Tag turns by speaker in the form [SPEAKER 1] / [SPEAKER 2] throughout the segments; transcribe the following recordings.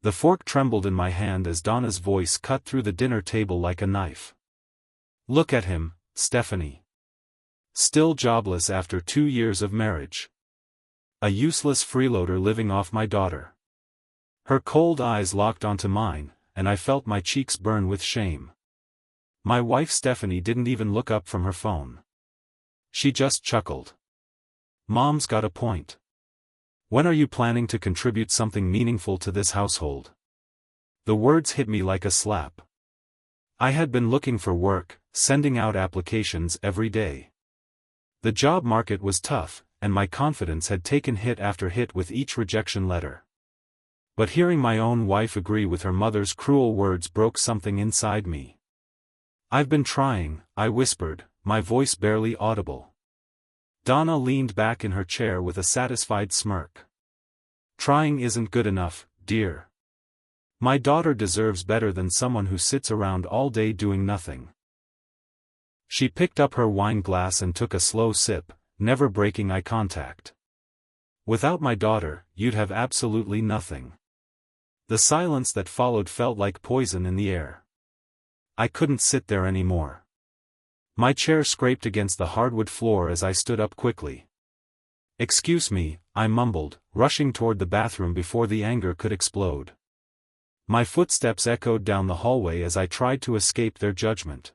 [SPEAKER 1] The fork trembled in my hand as Donna's voice cut through the dinner table like a knife. Look at him, Stephanie. Still jobless after 2 years of marriage. A useless freeloader living off my daughter. Her cold eyes locked onto mine, and I felt my cheeks burn with shame. My wife Stephanie didn't even look up from her phone. She just chuckled. Mom's got a point. When are you planning to contribute something meaningful to this household? The words hit me like a slap. I had been looking for work, sending out applications every day. The job market was tough, and my confidence had taken hit after hit with each rejection letter. But hearing my own wife agree with her mother's cruel words broke something inside me. I've been trying, I whispered, my voice barely audible. Donna leaned back in her chair with a satisfied smirk. Trying isn't good enough, dear. My daughter deserves better than someone who sits around all day doing nothing. She picked up her wine glass and took a slow sip, never breaking eye contact. Without my daughter, you'd have absolutely nothing. The silence that followed felt like poison in the air. I couldn't sit there anymore. My chair scraped against the hardwood floor as I stood up quickly. Excuse me, I mumbled, rushing toward the bathroom before the anger could explode. My footsteps echoed down the hallway as I tried to escape their judgment.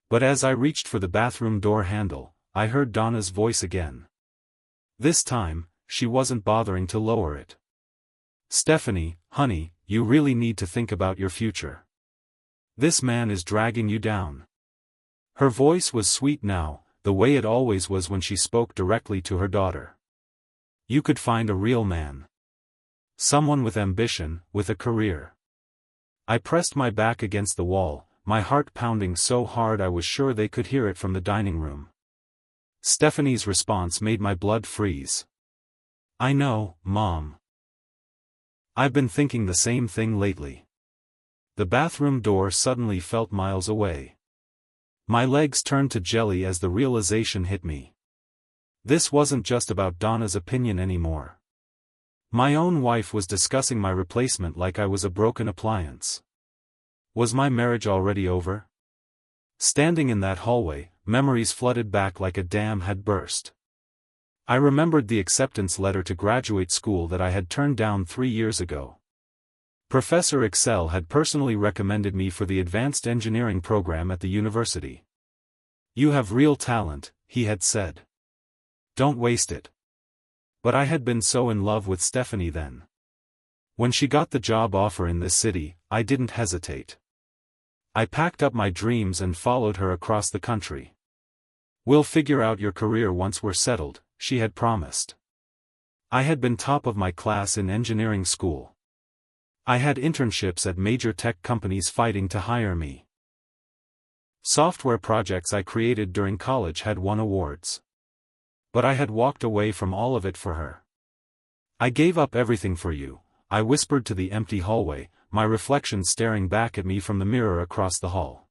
[SPEAKER 1] But as I reached for the bathroom door handle, I heard Donna's voice again. This time, she wasn't bothering to lower it. Stephanie, honey, you really need to think about your future. This man is dragging you down. Her voice was sweet now, the way it always was when she spoke directly to her daughter. You could find a real man. Someone with ambition, with a career. I pressed my back against the wall, my heart pounding so hard I was sure they could hear it from the dining room. Stephanie's response made my blood freeze. I know, Mom. I've been thinking the same thing lately. The bathroom door suddenly felt miles away. My legs turned to jelly as the realization hit me. This wasn't just about Donna's opinion anymore. My own wife was discussing my replacement like I was a broken appliance. Was my marriage already over? Standing in that hallway, memories flooded back like a dam had burst. I remembered the acceptance letter to graduate school that I had turned down 3 years ago. Professor Excel had personally recommended me for the advanced engineering program at the university. You have real talent, he had said. Don't waste it. But I had been so in love with Stephanie then. When she got the job offer in this city, I didn't hesitate. I packed up my dreams and followed her across the country. We'll figure out your career once we're settled, she had promised. I had been top of my class in engineering school. I had internships at major tech companies fighting to hire me. Software projects I created during college had won awards. But I had walked away from all of it for her. I gave up everything for you, I whispered to the empty hallway, my reflection staring back at me from the mirror across the hall.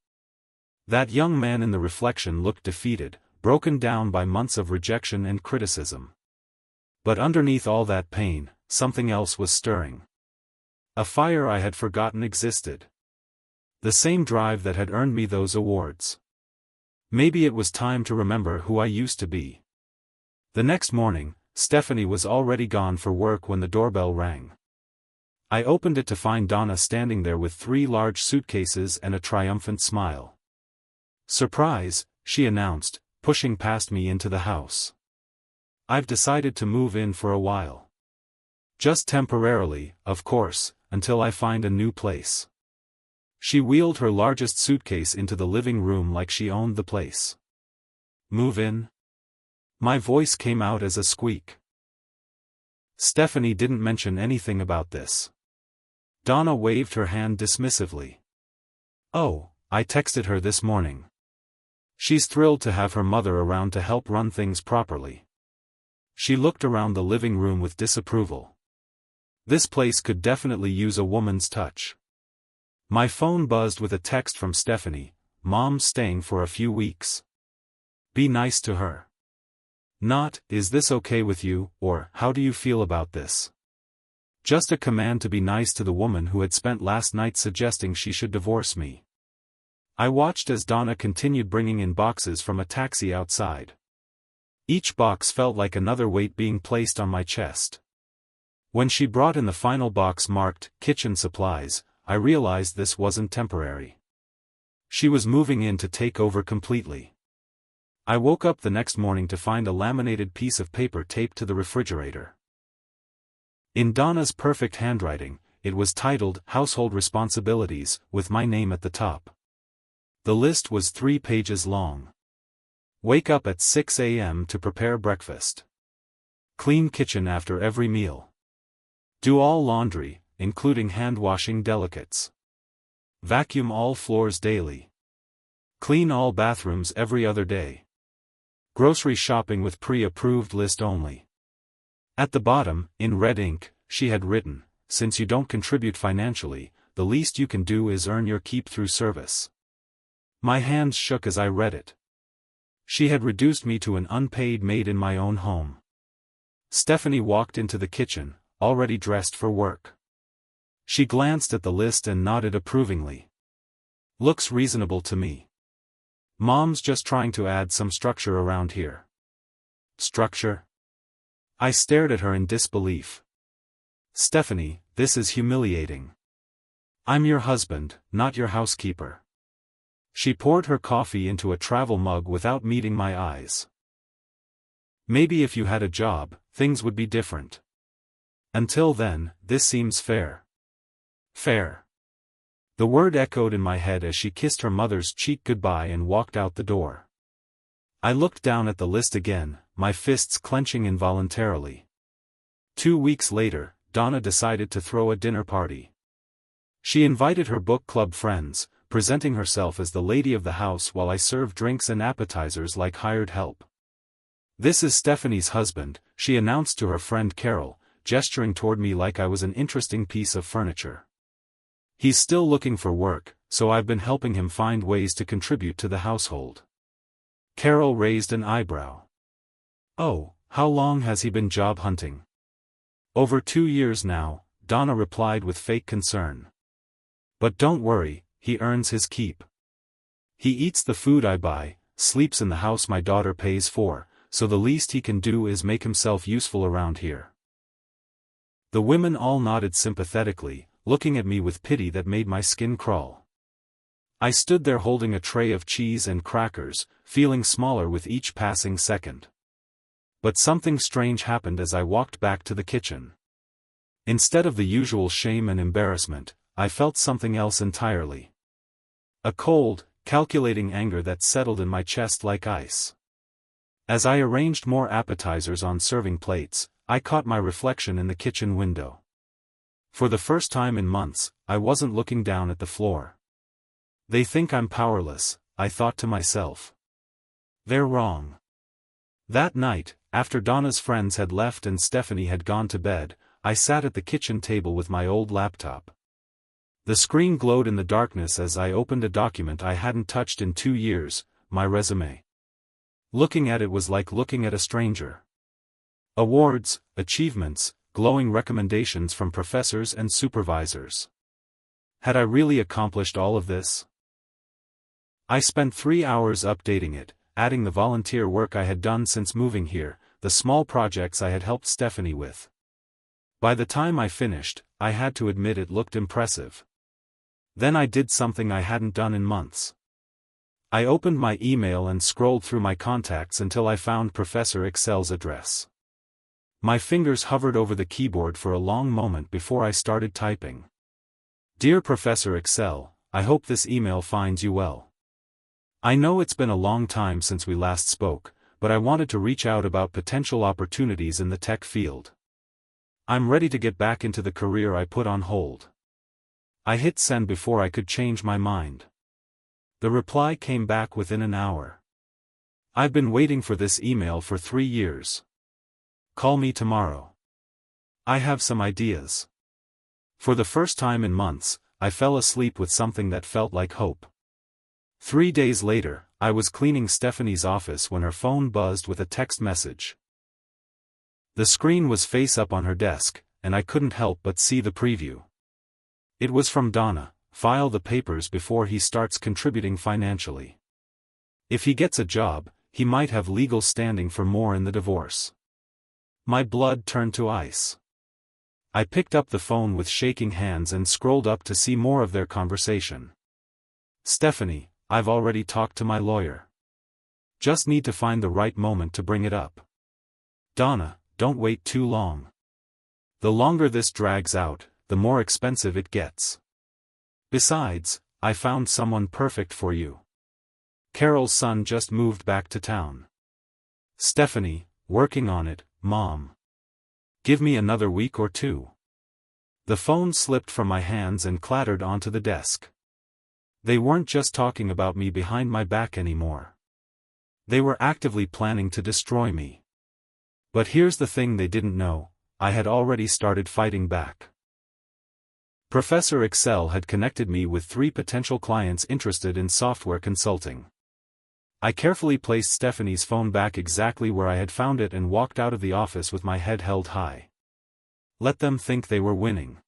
[SPEAKER 1] That young man in the reflection looked defeated, broken down by months of rejection and criticism. But underneath all that pain, something else was stirring. A fire I had forgotten existed. The same drive that had earned me those awards. Maybe it was time to remember who I used to be. The next morning, Stephanie was already gone for work when the doorbell rang. I opened it to find Donna standing there with 3 large suitcases and a triumphant smile. Surprise, she announced, pushing past me into the house. I've decided to move in for a while. Just temporarily, of course, until I find a new place. She wheeled her largest suitcase into the living room like she owned the place. Move in? My voice came out as a squeak. Stephanie didn't mention anything about this. Donna waved her hand dismissively. Oh, I texted her this morning. She's thrilled to have her mother around to help run things properly. She looked around the living room with disapproval. This place could definitely use a woman's touch. My phone buzzed with a text from Stephanie, Mom's staying for a few weeks. Be nice to her. Not, is this okay with you, or, how do you feel about this? Just a command to be nice to the woman who had spent last night suggesting she should divorce me. I watched as Donna continued bringing in boxes from a taxi outside. Each box felt like another weight being placed on my chest. When she brought in the final box marked, kitchen supplies, I realized this wasn't temporary. She was moving in to take over completely. I woke up the next morning to find a laminated piece of paper taped to the refrigerator. In Donna's perfect handwriting, it was titled, Household Responsibilities, with my name at the top. The list was 3 pages long. Wake up at 6 a.m. to prepare breakfast. Clean kitchen after every meal. Do all laundry, including hand-washing delicates. Vacuum all floors daily. Clean all bathrooms every other day. Grocery shopping with pre-approved list only. At the bottom, in red ink, she had written, since you don't contribute financially, the least you can do is earn your keep through service. My hands shook as I read it. She had reduced me to an unpaid maid in my own home. Stephanie walked into the kitchen, already dressed for work. She glanced at the list and nodded approvingly. Looks reasonable to me. Mom's just trying to add some structure around here. Structure? I stared at her in disbelief. Stephanie, this is humiliating. I'm your husband, not your housekeeper. She poured her coffee into a travel mug without meeting my eyes. Maybe if you had a job, things would be different. Until then, this seems fair. Fair. The word echoed in my head as she kissed her mother's cheek goodbye and walked out the door. I looked down at the list again, my fists clenching involuntarily. 2 weeks later, Donna decided to throw a dinner party. She invited her book club friends, presenting herself as the lady of the house while I served drinks and appetizers like hired help. This is Stephanie's husband, she announced to her friend Carol, gesturing toward me like I was an interesting piece of furniture. He's still looking for work, so I've been helping him find ways to contribute to the household. Carol raised an eyebrow. Oh, how long has he been job hunting? Over 2 years now, Donna replied with fake concern. But don't worry, he earns his keep. He eats the food I buy, sleeps in the house my daughter pays for, so the least he can do is make himself useful around here. The women all nodded sympathetically, looking at me with pity that made my skin crawl. I stood there holding a tray of cheese and crackers, feeling smaller with each passing second. But something strange happened as I walked back to the kitchen. Instead of the usual shame and embarrassment, I felt something else entirely. A cold, calculating anger that settled in my chest like ice. As I arranged more appetizers on serving plates, I caught my reflection in the kitchen window. For the first time in months, I wasn't looking down at the floor. They think I'm powerless, I thought to myself. They're wrong. That night, after Donna's friends had left and Stephanie had gone to bed, I sat at the kitchen table with my old laptop. The screen glowed in the darkness as I opened a document I hadn't touched in 2 years, my resume. Looking at it was like looking at a stranger. Awards, achievements, glowing recommendations from professors and supervisors. Had I really accomplished all of this? I spent 3 hours updating it, adding the volunteer work I had done since moving here, the small projects I had helped Stephanie with. By the time I finished, I had to admit it looked impressive. Then I did something I hadn't done in months. I opened my email and scrolled through my contacts until I found Professor Excel's address. My fingers hovered over the keyboard for a long moment before I started typing. Dear Professor Excel, I hope this email finds you well. I know it's been a long time since we last spoke, but I wanted to reach out about potential opportunities in the tech field. I'm ready to get back into the career I put on hold. I hit send before I could change my mind. The reply came back within an hour. I've been waiting for this email for 3 years. Call me tomorrow. I have some ideas. For the first time in months, I fell asleep with something that felt like hope. 3 days later, I was cleaning Stephanie's office when her phone buzzed with a text message. The screen was face up on her desk, and I couldn't help but see the preview. It was from Donna: file the papers before he starts contributing financially. If he gets a job, he might have legal standing for more in the divorce. My blood turned to ice. I picked up the phone with shaking hands and scrolled up to see more of their conversation. "Stephanie, I've already talked to my lawyer. Just need to find the right moment to bring it up. Donna, don't wait too long. The longer this drags out, the more expensive it gets. Besides, I found someone perfect for you. Carol's son just moved back to town." "Stephanie, working on it, Mom. Give me another week or two." The phone slipped from my hands and clattered onto the desk. They weren't just talking about me behind my back anymore. They were actively planning to destroy me. But here's the thing they didn't know: I had already started fighting back. Professor Excel had connected me with 3 potential clients interested in software consulting. I carefully placed Stephanie's phone back exactly where I had found it and walked out of the office with my head held high. Let them think they were winning.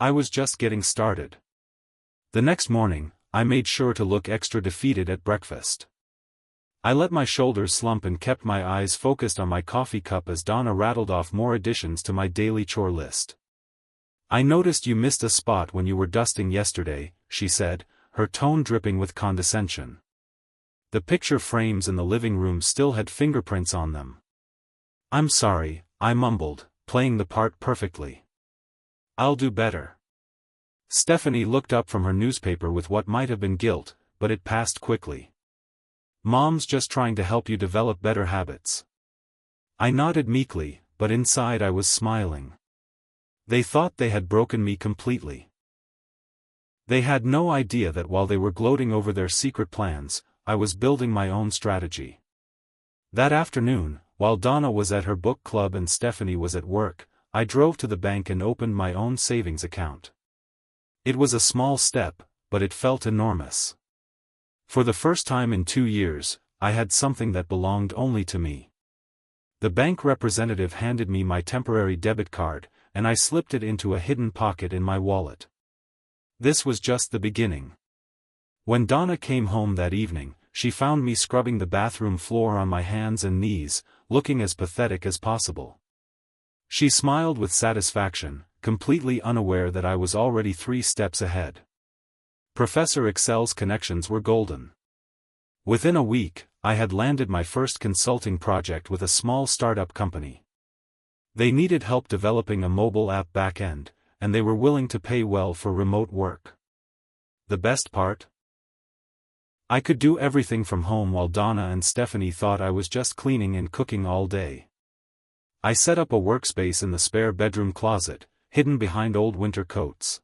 [SPEAKER 1] I was just getting started. The next morning, I made sure to look extra defeated at breakfast. I let my shoulders slump and kept my eyes focused on my coffee cup as Donna rattled off more additions to my daily chore list. "I noticed you missed a spot when you were dusting yesterday," she said, her tone dripping with condescension. The picture frames in the living room still had fingerprints on them. "I'm sorry," I mumbled, playing the part perfectly. "I'll do better." Stephanie looked up from her newspaper with what might have been guilt, but it passed quickly. "Mom's just trying to help you develop better habits." I nodded meekly, but inside I was smiling. They thought they had broken me completely. They had no idea that while they were gloating over their secret plans, I was building my own strategy. That afternoon, while Donna was at her book club and Stephanie was at work, I drove to the bank and opened my own savings account. It was a small step, but it felt enormous. For the first time in 2 years, I had something that belonged only to me. The bank representative handed me my temporary debit card, and I slipped it into a hidden pocket in my wallet. This was just the beginning. When Donna came home that evening, she found me scrubbing the bathroom floor on my hands and knees, looking as pathetic as possible. She smiled with satisfaction, completely unaware that I was already 3 steps ahead. Professor Excel's connections were golden. Within a week, I had landed my first consulting project with a small startup company. They needed help developing a mobile app backend, and they were willing to pay well for remote work. The best part? I could do everything from home while Donna and Stephanie thought I was just cleaning and cooking all day. I set up a workspace in the spare bedroom closet, hidden behind old winter coats.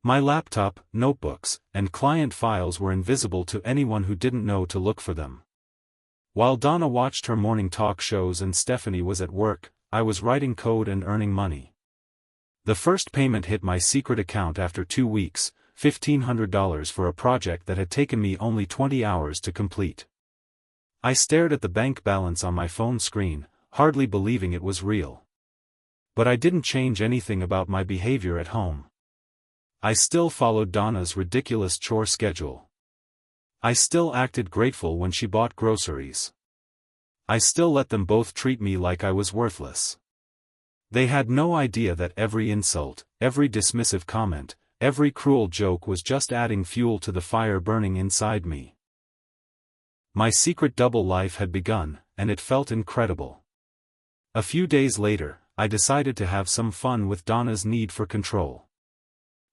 [SPEAKER 1] My laptop, notebooks, and client files were invisible to anyone who didn't know to look for them. While Donna watched her morning talk shows and Stephanie was at work, I was writing code and earning money. The first payment hit my secret account after 2 weeks, $1,500 for a project that had taken me only 20 hours to complete. I stared at the bank balance on my phone screen, hardly believing it was real. But I didn't change anything about my behavior at home. I still followed Donna's ridiculous chore schedule. I still acted grateful when she bought groceries. I still let them both treat me like I was worthless. They had no idea that every insult, every dismissive comment, every cruel joke was just adding fuel to the fire burning inside me. My secret double life had begun, and it felt incredible. A few days later, I decided to have some fun with Donna's need for control.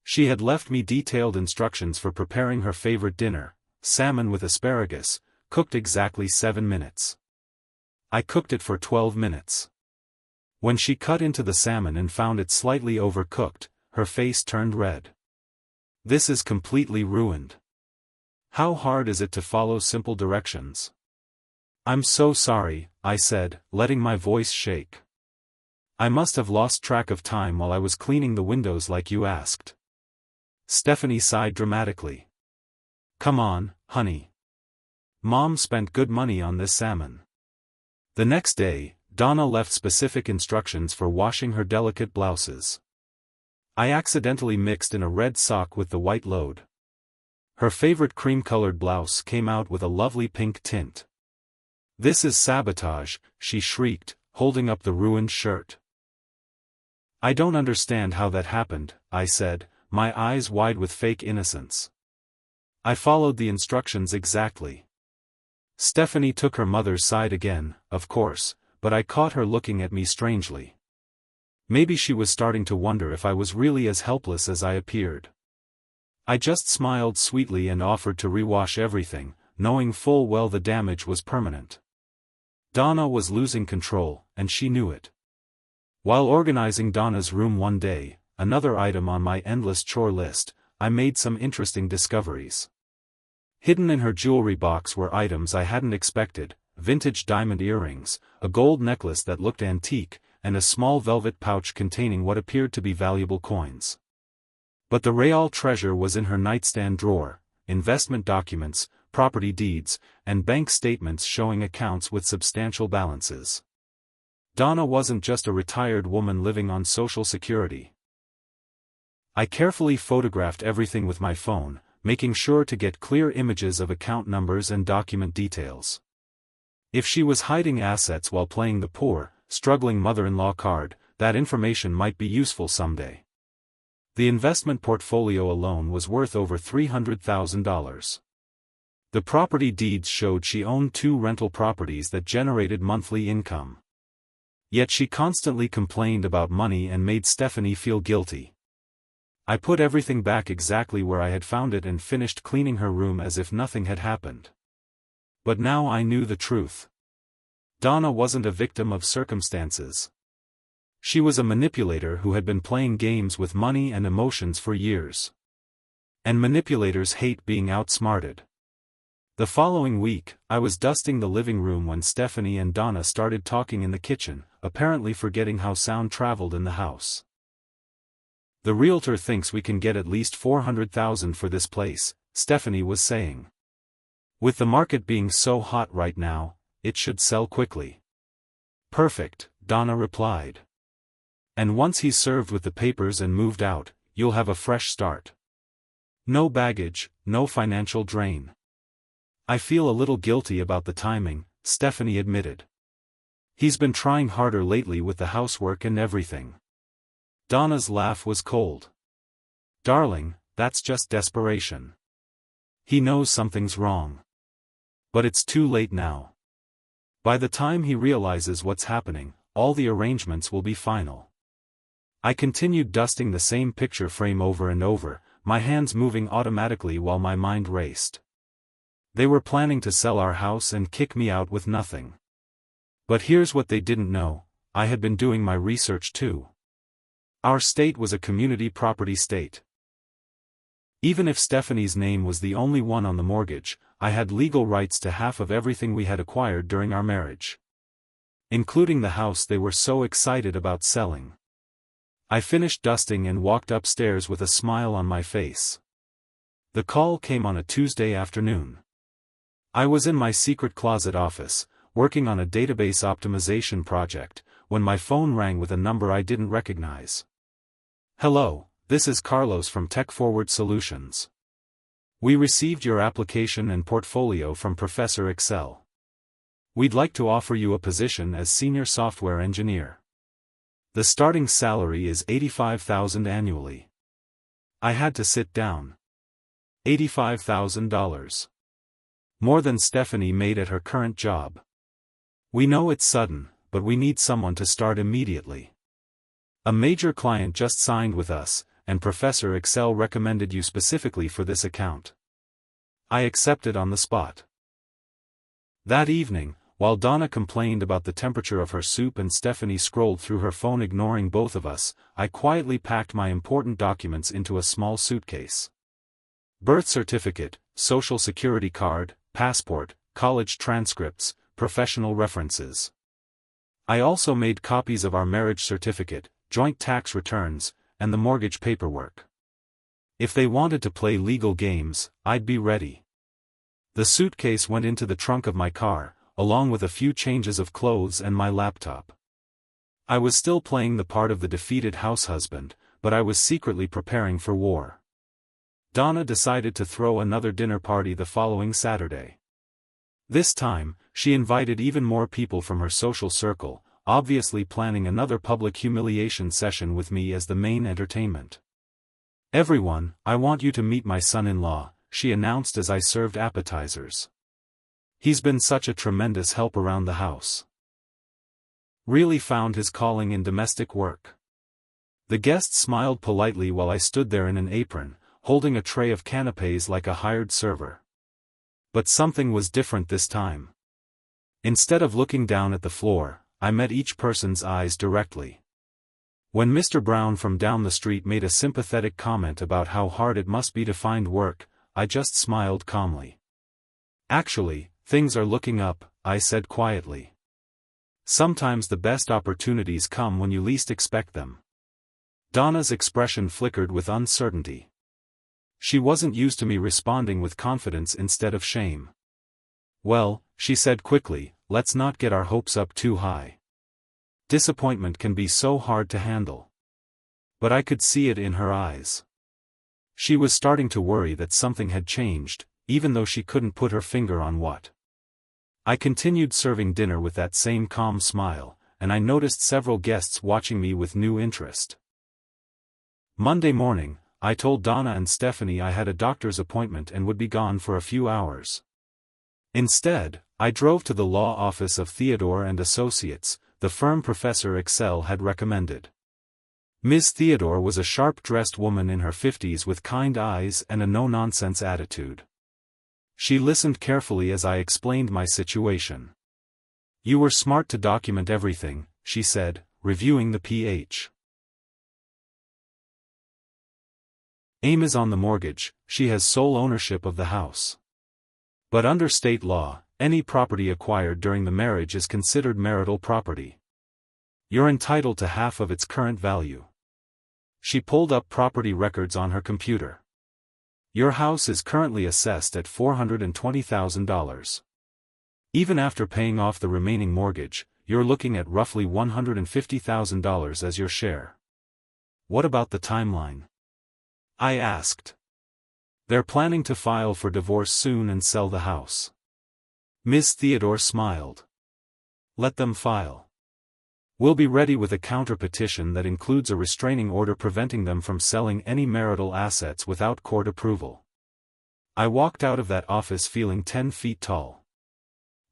[SPEAKER 1] She had left me detailed instructions for preparing her favorite dinner, salmon with asparagus, cooked exactly 7 minutes. I cooked it for 12 minutes. When she cut into the salmon and found it slightly overcooked, her face turned red. "This is completely ruined. How hard is it to follow simple directions?" "I'm so sorry," I said, letting my voice shake. "I must have lost track of time while I was cleaning the windows like you asked." Stephanie sighed dramatically. "Come on, honey. Mom spent good money on this salmon." The next day, Donna left specific instructions for washing her delicate blouses. I accidentally mixed in a red sock with the white load. Her favorite cream-colored blouse came out with a lovely pink tint. "This is sabotage," she shrieked, holding up the ruined shirt. "I don't understand how that happened," I said, my eyes wide with fake innocence. "I followed the instructions exactly." Stephanie took her mother's side again, of course, but I caught her looking at me strangely. Maybe she was starting to wonder if I was really as helpless as I appeared. I just smiled sweetly and offered to rewash everything, knowing full well the damage was permanent. Donna was losing control, and she knew it. While organizing Donna's room one day, another item on my endless chore list, I made some interesting discoveries. Hidden in her jewelry box were items I hadn't expected: vintage diamond earrings, a gold necklace that looked antique, and a small velvet pouch containing what appeared to be valuable coins. But the real treasure was in her nightstand drawer: investment documents, property deeds, and bank statements showing accounts with substantial balances. Donna wasn't just a retired woman living on Social Security. I carefully photographed everything with my phone, making sure to get clear images of account numbers and document details. If she was hiding assets while playing the poor, struggling mother-in-law card, that information might be useful someday. The investment portfolio alone was worth over $300,000. The property deeds showed she owned 2 rental properties that generated monthly income. Yet she constantly complained about money and made Stephanie feel guilty. I put everything back exactly where I had found it and finished cleaning her room as if nothing had happened. But now I knew the truth. Donna wasn't a victim of circumstances. She was a manipulator who had been playing games with money and emotions for years. And manipulators hate being outsmarted. The following week, I was dusting the living room when Stephanie and Donna started talking in the kitchen, apparently forgetting how sound traveled in the house. "The realtor thinks we can get at least $400,000 for this place," Stephanie was saying. "With the market being so hot right now, it should sell quickly." "Perfect," Donna replied. "And once he's served with the papers and moved out, you'll have a fresh start. No baggage, no financial drain." "I feel a little guilty about the timing," Stephanie admitted. "He's been trying harder lately with the housework and everything." Donna's laugh was cold. "Darling, that's just desperation. He knows something's wrong. But it's too late now. By the time he realizes what's happening, all the arrangements will be final." I continued dusting the same picture frame over and over, my hands moving automatically while my mind raced. They were planning to sell our house and kick me out with nothing. But here's what they didn't know: I had been doing my research too. Our state was a community property state. Even if Stephanie's name was the only one on the mortgage, I had legal rights to half of everything we had acquired during our marriage. Including the house they were so excited about selling. I finished dusting and walked upstairs with a smile on my face. The call came on a Tuesday afternoon. I was in my secret closet office, working on a database optimization project, when my phone rang with a number I didn't recognize. "Hello, this is Carlos from Tech Forward Solutions. We received your application and portfolio from Professor Excel. We'd like to offer you a position as senior software engineer. The starting salary is $85,000 annually." I had to sit down. $85,000. More than Stephanie made at her current job. "We know it's sudden, but we need someone to start immediately. A major client just signed with us, and Professor Excel recommended you specifically for this account." I accepted on the spot. That evening, while Donna complained about the temperature of her soup and Stephanie scrolled through her phone ignoring both of us, I quietly packed my important documents into a small suitcase. Birth certificate, social security card, passport, college transcripts, professional references. I also made copies of our marriage certificate, joint tax returns, and the mortgage paperwork. If they wanted to play legal games, I'd be ready. The suitcase went into the trunk of my car, along with a few changes of clothes and my laptop. I was still playing the part of the defeated house husband, but I was secretly preparing for war. Donna decided to throw another dinner party the following Saturday. This time, she invited even more people from her social circle, obviously planning another public humiliation session with me as the main entertainment. "Everyone, I want you to meet my son-in-law," she announced as I served appetizers. "He's been such a tremendous help around the house. Really found his calling in domestic work." The guest smiled politely while I stood there in an apron, holding a tray of canapés like a hired server. But something was different this time. Instead of looking down at the floor, I met each person's eyes directly. When Mr. Brown from down the street made a sympathetic comment about how hard it must be to find work, I just smiled calmly. "Actually, things are looking up," I said quietly. "Sometimes the best opportunities come when you least expect them." Donna's expression flickered with uncertainty. She wasn't used to me responding with confidence instead of shame. "Well," she said quickly, "let's not get our hopes up too high. Disappointment can be so hard to handle." But I could see it in her eyes. She was starting to worry that something had changed, even though she couldn't put her finger on what. I continued serving dinner with that same calm smile, and I noticed several guests watching me with new interest. Monday morning, I told Donna and Stephanie I had a doctor's appointment and would be gone for a few hours. Instead, I drove to the law office of Theodore and Associates, the firm Professor Excel had recommended. Ms. Theodore was a sharp-dressed woman in her 50s with kind eyes and a no-nonsense attitude. She listened carefully as I explained my situation. "You were smart to document everything," she said, reviewing the Ph. Aim is on the mortgage, she has sole ownership of the house. But under state law, any property acquired during the marriage is considered marital property. You're entitled to half of its current value. She pulled up property records on her computer. Your house is currently assessed at $420,000. Even after paying off the remaining mortgage, you're looking at roughly $150,000 as your share. What about the timeline? I asked. They're planning to file for divorce soon and sell the house. Ms. Theodore smiled. Let them file. We'll be ready with a counter-petition that includes a restraining order preventing them from selling any marital assets without court approval. I walked out of that office feeling 10 feet tall.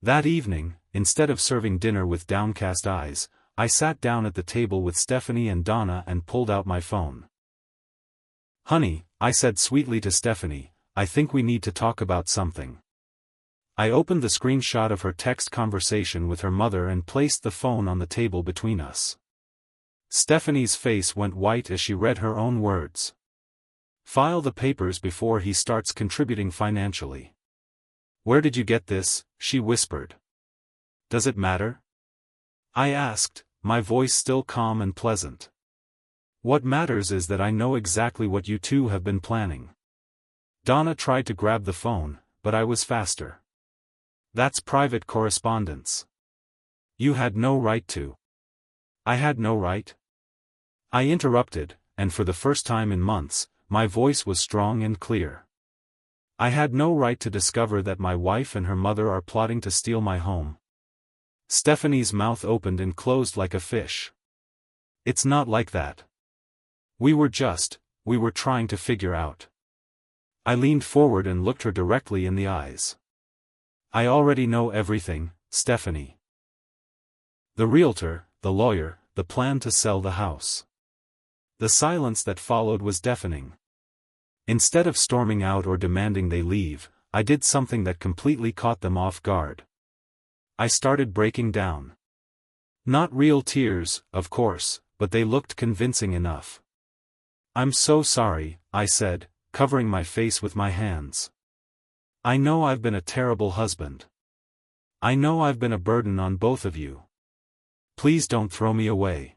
[SPEAKER 1] That evening, instead of serving dinner with downcast eyes, I sat down at the table with Stephanie and Donna and pulled out my phone. "Honey," I said sweetly to Stephanie, "I think we need to talk about something." I opened the screenshot of her text conversation with her mother and placed the phone on the table between us. Stephanie's face went white as she read her own words. "File the papers before he starts contributing financially." "Where did you get this?" she whispered. "Does it matter?" I asked, my voice still calm and pleasant. "What matters is that I know exactly what you two have been planning." Donna tried to grab the phone, but I was faster. "That's private correspondence. You had no right to." "I had no right?" I interrupted, and for the first time in months, my voice was strong and clear. "I had no right to discover that my wife and her mother are plotting to steal my home." Stephanie's mouth opened and closed like a fish. "It's not like that. We were trying to figure out." I leaned forward and looked her directly in the eyes. "I already know everything, Stephanie. The realtor, the lawyer, the plan to sell the house." The silence that followed was deafening. Instead of storming out or demanding they leave, I did something that completely caught them off guard. I started breaking down. Not real tears, of course, but they looked convincing enough. "I'm so sorry," I said, covering my face with my hands. "I know I've been a terrible husband. I know I've been a burden on both of you. Please don't throw me away."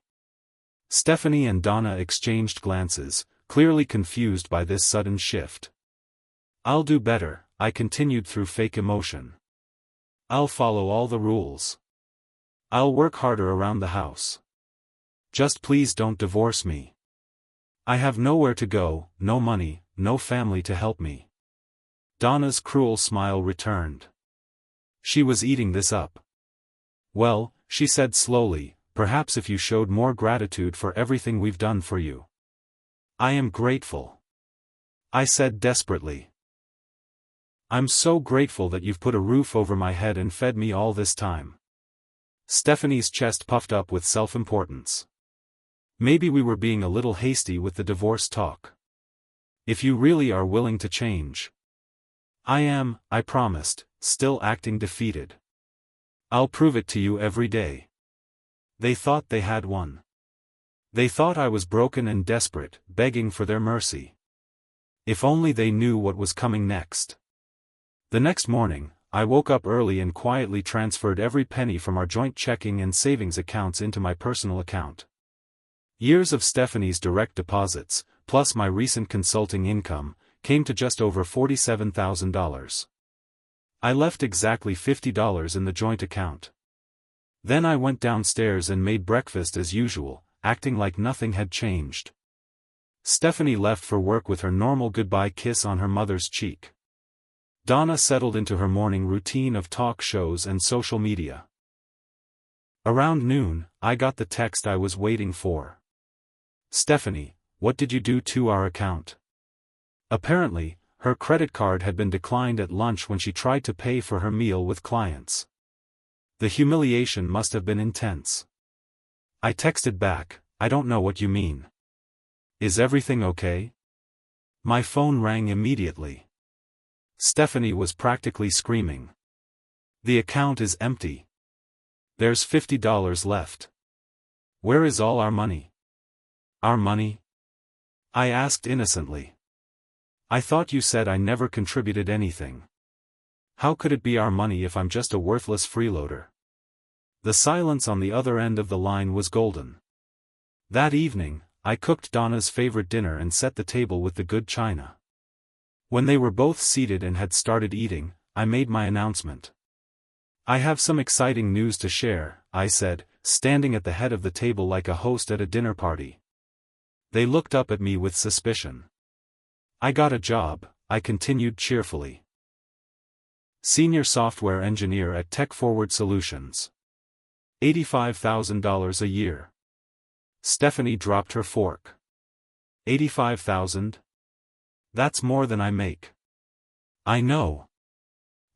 [SPEAKER 1] Stephanie and Donna exchanged glances, clearly confused by this sudden shift. "I'll do better," I continued through fake emotion. I'll follow all the rules. I'll work harder around the house. Just please don't divorce me. I have nowhere to go, no money, no family to help me. Donna's cruel smile returned. She was eating this up. Well, she said slowly, perhaps if you showed more gratitude for everything we've done for you. I am grateful. I said desperately. I'm so grateful that you've put a roof over my head and fed me all this time. Stephanie's chest puffed up with self-importance. Maybe we were being a little hasty with the divorce talk. If you really are willing to change. I am, I promised, still acting defeated. I'll prove it to you every day. They thought they had won. They thought I was broken and desperate, begging for their mercy. If only they knew what was coming next. The next morning, I woke up early and quietly transferred every penny from our joint checking and savings accounts into my personal account. Years of Stephanie's direct deposits, plus my recent consulting income, came to just over $47,000. I left exactly $50 in the joint account. Then I went downstairs and made breakfast as usual, acting like nothing had changed. Stephanie left for work with her normal goodbye kiss on her mother's cheek. Donna settled into her morning routine of talk shows and social media. Around noon, I got the text I was waiting for. Stephanie, what did you do to our account? Apparently, her credit card had been declined at lunch when she tried to pay for her meal with clients. The humiliation must have been intense. I texted back, I don't know what you mean. Is everything okay? My phone rang immediately. Stephanie was practically screaming. The account is empty. There's $50 left. Where is all our money? Our money? I asked innocently. I thought you said I never contributed anything. How could it be our money if I'm just a worthless freeloader? The silence on the other end of the line was golden. That evening, I cooked Donna's favorite dinner and set the table with the good china. When they were both seated and had started eating, I made my announcement. I have some exciting news to share, I said, standing at the head of the table like a host at a dinner party. They looked up at me with suspicion. I got a job, I continued cheerfully. Senior software engineer at Tech Forward Solutions. $85,000 a year. Stephanie dropped her fork. $85,000? That's more than I make. I know.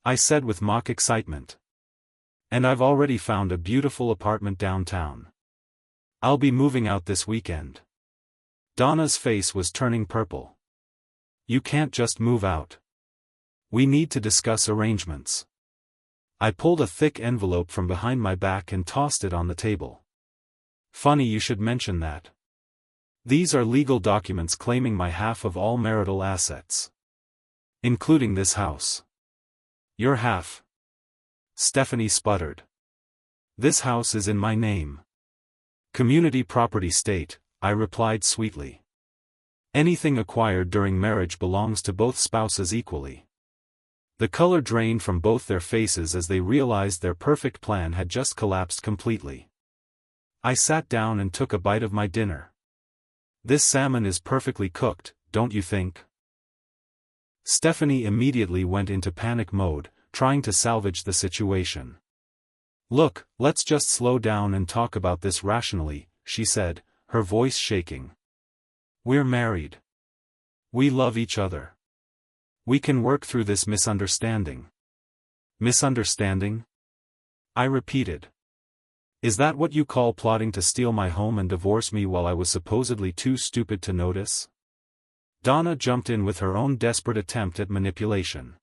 [SPEAKER 1] I said with mock excitement. And I've already found a beautiful apartment downtown. I'll be moving out this weekend. Donna's face was turning purple. You can't just move out. We need to discuss arrangements. I pulled a thick envelope from behind my back and tossed it on the table. Funny you should mention that. These are legal documents claiming my half of all marital assets. Including this house. Your half. Stephanie sputtered. This house is in my name. Community property state, I replied sweetly. Anything acquired during marriage belongs to both spouses equally. The color drained from both their faces as they realized their perfect plan had just collapsed completely. I sat down and took a bite of my dinner. This salmon is perfectly cooked, don't you think? Stephanie immediately went into panic mode, trying to salvage the situation. Look, let's just slow down and talk about this rationally, she said, her voice shaking. We're married. We love each other. We can work through this misunderstanding. Misunderstanding? I repeated. Is that what you call plotting to steal my home and divorce me while I was supposedly too stupid to notice? Donna jumped in with her own desperate attempt at manipulation.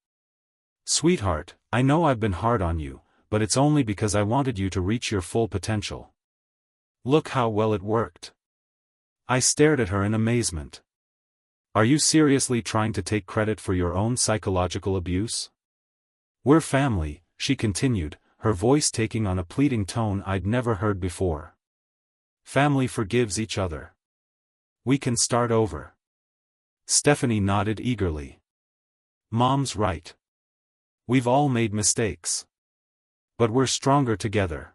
[SPEAKER 1] Sweetheart, I know I've been hard on you, but it's only because I wanted you to reach your full potential. Look how well it worked. I stared at her in amazement. Are you seriously trying to take credit for your own psychological abuse? We're family, she continued, her voice taking on a pleading tone I'd never heard before. Family forgives each other. We can start over. Stephanie nodded eagerly. Mom's right. We've all made mistakes. But we're stronger together.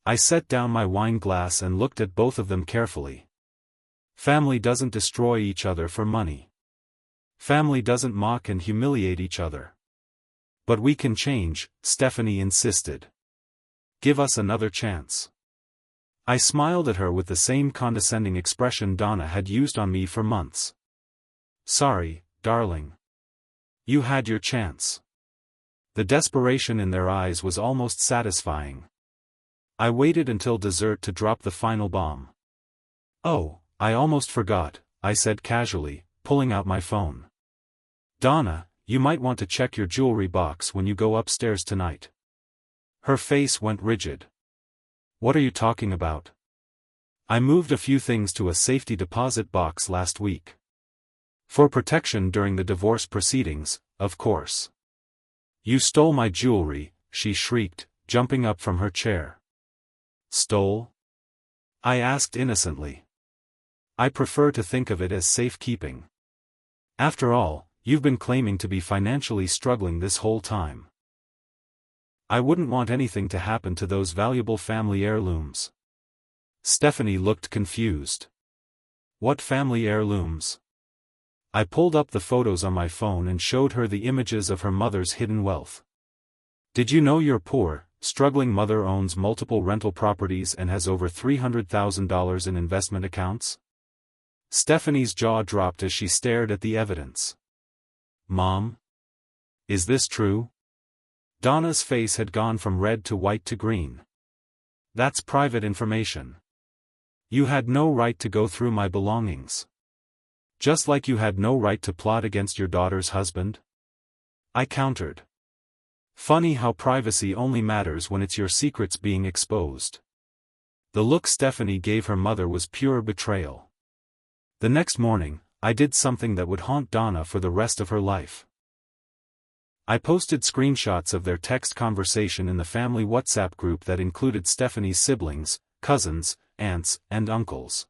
[SPEAKER 1] I set down my wine glass and looked at both of them carefully. Family doesn't destroy each other for money. Family doesn't mock and humiliate each other. But we can change, Stephanie insisted. Give us another chance. I smiled at her with the same condescending expression Donna had used on me for months. Sorry, darling. You had your chance. The desperation in their eyes was almost satisfying. I waited until dessert to drop the final bomb. Oh, I almost forgot, I said casually, pulling out my phone. Donna, you might want to check your jewelry box when you go upstairs tonight. Her face went rigid. What are you talking about? I moved a few things to a safety deposit box last week. For protection during the divorce proceedings, of course. You stole my jewelry, she shrieked, jumping up from her chair. Stole? I asked innocently. I prefer to think of it as safekeeping. After all, you've been claiming to be financially struggling this whole time. I wouldn't want anything to happen to those valuable family heirlooms. Stephanie looked confused. What family heirlooms? I pulled up the photos on my phone and showed her the images of her mother's hidden wealth. Did you know your poor, struggling mother owns multiple rental properties and has over $300,000 in investment accounts? Stephanie's jaw dropped as she stared at the evidence. Mom? Is this true? Donna's face had gone from red to white to green. That's private information. You had no right to go through my belongings. Just like you had no right to plot against your daughter's husband? I countered. Funny how privacy only matters when it's your secrets being exposed. The look Stephanie gave her mother was pure betrayal. The next morning, I did something that would haunt Donna for the rest of her life. I posted screenshots of their text conversation in the family WhatsApp group that included Stephanie's siblings, cousins, aunts, and uncles.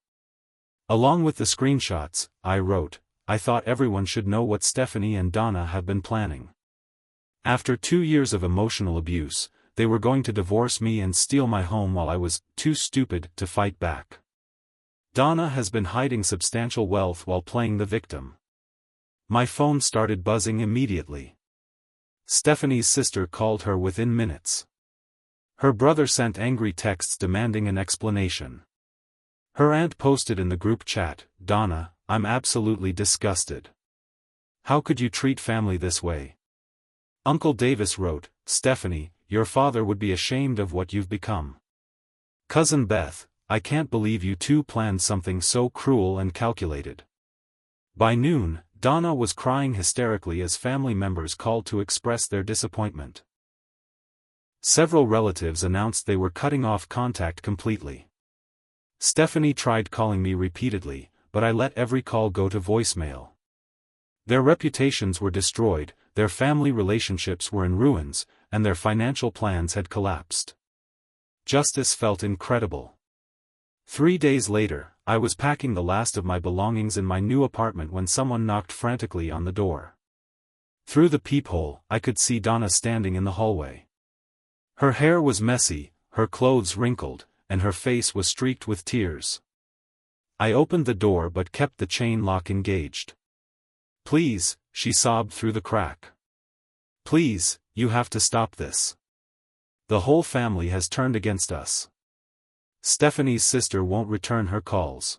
[SPEAKER 1] Along with the screenshots, I wrote, I thought everyone should know what Stephanie and Donna have been planning. After 2 years of emotional abuse, they were going to divorce me and steal my home while I was too stupid to fight back. Donna has been hiding substantial wealth while playing the victim. My phone started buzzing immediately. Stephanie's sister called her within minutes. Her brother sent angry texts demanding an explanation. Her aunt posted in the group chat, Donna, I'm absolutely disgusted. How could you treat family this way? Uncle Davis wrote, Stephanie, your father would be ashamed of what you've become. Cousin Beth, I can't believe you two planned something so cruel and calculated. By noon, Donna was crying hysterically as family members called to express their disappointment. Several relatives announced they were cutting off contact completely. Stephanie tried calling me repeatedly, but I let every call go to voicemail. Their reputations were destroyed, their family relationships were in ruins, and their financial plans had collapsed. Justice felt incredible. 3 days later, I was packing the last of my belongings in my new apartment when someone knocked frantically on the door. Through the peephole, I could see Donna standing in the hallway. Her hair was messy, her clothes wrinkled, and her face was streaked with tears. I opened the door but kept the chain lock engaged. Please, she sobbed through the crack. Please, you have to stop this. The whole family has turned against us. Stephanie's sister won't return her calls.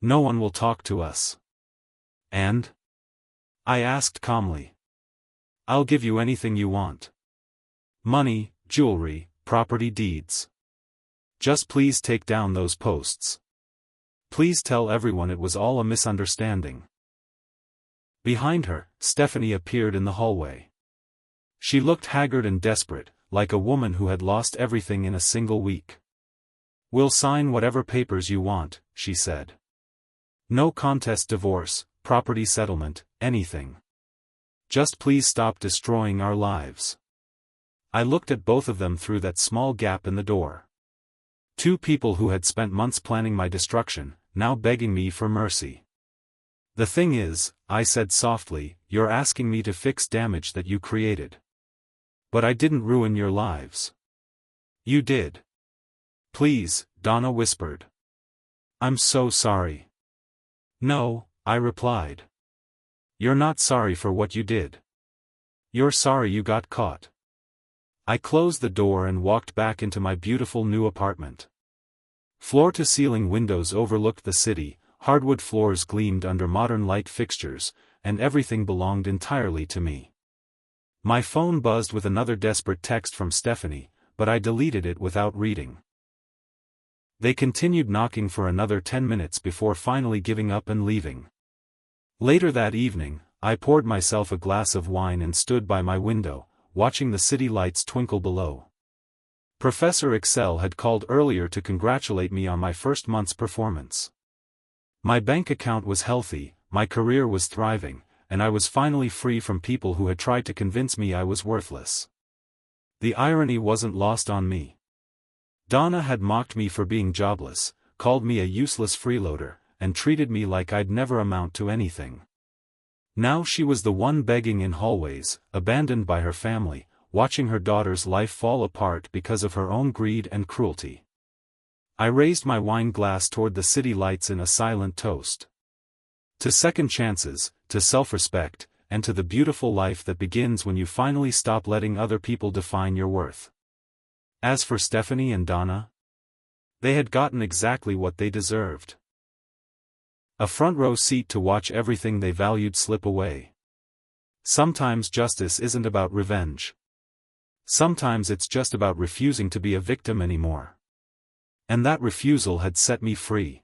[SPEAKER 1] No one will talk to us. And? I asked calmly. I'll give you anything you want. Money, jewelry, property deeds. Just please take down those posts. Please tell everyone it was all a misunderstanding. Behind her, Stephanie appeared in the hallway. She looked haggard and desperate, like a woman who had lost everything in a single week. We'll sign whatever papers you want, she said. No contest divorce, property settlement, anything. Just please stop destroying our lives. I looked at both of them through that small gap in the door. Two people who had spent months planning my destruction, now begging me for mercy. The thing is, I said softly, you're asking me to fix damage that you created. But I didn't ruin your lives. You did. Please, Donna whispered. I'm so sorry. No, I replied. You're not sorry for what you did. You're sorry you got caught. I closed the door and walked back into my beautiful new apartment. Floor-to-ceiling windows overlooked the city, hardwood floors gleamed under modern light fixtures, and everything belonged entirely to me. My phone buzzed with another desperate text from Stephanie, but I deleted it without reading. They continued knocking for another 10 minutes before finally giving up and leaving. Later that evening, I poured myself a glass of wine and stood by my window, watching the city lights twinkle below. Professor Excel had called earlier to congratulate me on my first month's performance. My bank account was healthy, my career was thriving, and I was finally free from people who had tried to convince me I was worthless. The irony wasn't lost on me. Donna had mocked me for being jobless, called me a useless freeloader, and treated me like I'd never amount to anything. Now she was the one begging in hallways, abandoned by her family, watching her daughter's life fall apart because of her own greed and cruelty. I raised my wine glass toward the city lights in a silent toast. To second chances, to self-respect, and to the beautiful life that begins when you finally stop letting other people define your worth. As for Stephanie and Donna, they had gotten exactly what they deserved. A front row seat to watch everything they valued slip away. Sometimes justice isn't about revenge. Sometimes it's just about refusing to be a victim anymore. And that refusal had set me free.